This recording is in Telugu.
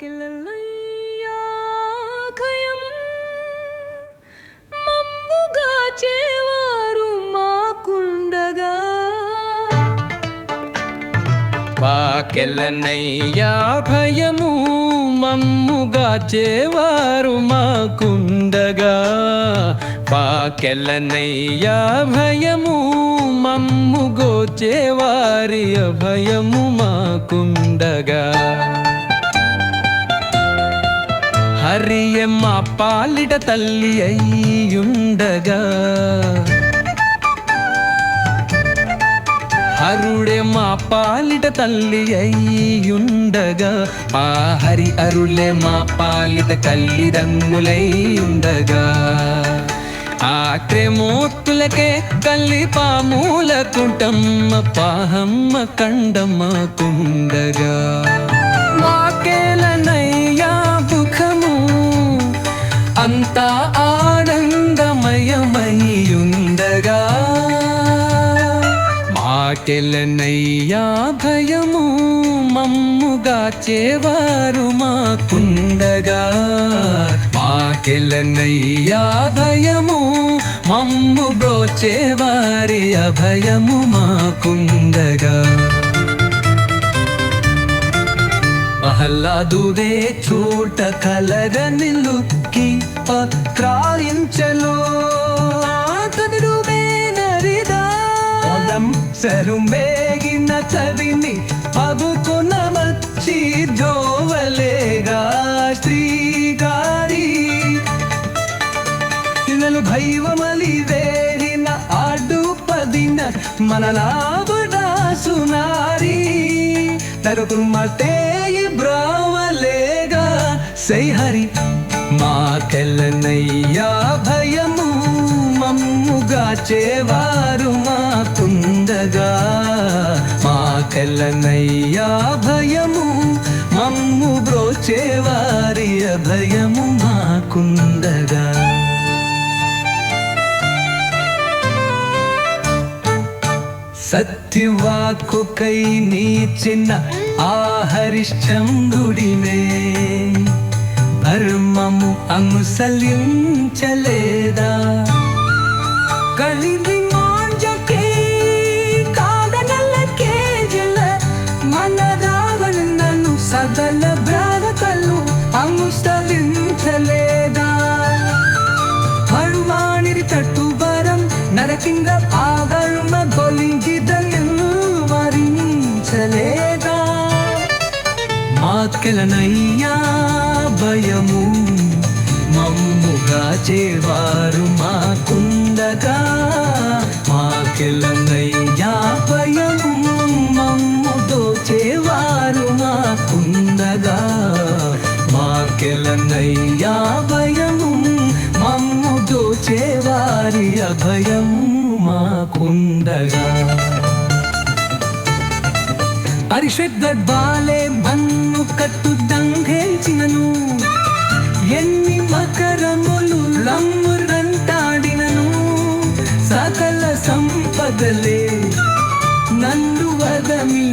మాకెలయ్యా ఖయం మమ్ముగా చేవారు మాకుండగా మాకెలనయ్యా భయము మమ్ముగా చేవారు మాకుండగా మాకెలనయ్యా భయము మమ్ముగోచేవారి అభయము మాకుండగా హరియే మా పాలిట తల్లి అయ్యుండగా హరుడే మా పాలిట తల్లి అయ్యుండగా మా హరి అరులే మా పాలిట కల్లిదంగులై ఉండగా ఆక్రమోత్తులకే కల్లి పామూల కుటమ్మ పాహమ్మ కండమ్మ కుండగా మాకేలనయ్యా ముఖము అంతా ఆనందమయమయ్యుండగా మాకెలనయ్యా భయము మమ్ముగా చేవారు మాకుండగా మాకెలనయ్యా భయము మమ్ము బ్రోచేవారి అభయము మాకుండగా మహల్లాదువే చోట కలరని లుక్కి పత్రాయించలో సరుమేగిన చదిని పదుకున మచ్చి జోవలేగా శ్రీగారి ఇనలు భైవమలి వేరిన ఆడు పదిన మన లాభడాసునారి తరుకుమతే బ్రావలేగా సై హరి మాకెలనయ్యా భయము మమ్ముగా చేవారు మాకుండగా మాకెలనయ్యా భయము మమ్ము బ్రోచేవారి అభయము మాకుండగా సత్యవాక్కుకై నీచిన ఆ హరిశ్చంద్రుడినే ధర్మము అనుసరించలేదా కలిది మాంజకే కాదనల కేజల మన రావణను సదల బ్రాదకలు అనుసరించలేదా హనుమానిది తట్టుబరం నరసింగ ఆగర్మ గొలింజిదను వరించలేదా మాకెలనయ్యా భయము మమ్ముగా చేవారు మాకుండగా మాకెలనయ్యా భయము మమ్ముతో చేవారు మాకుండగా మాకెలనయ్యా భయము మమ్ముతో చేవారి అభయము మాకుండగా పరిషద్బాలే మన్ను కట్టు దంఘేల్చినను ఎన్ని మకరములు లమ్మురంటాడినను సకల సంపదలే నన్ను వదమి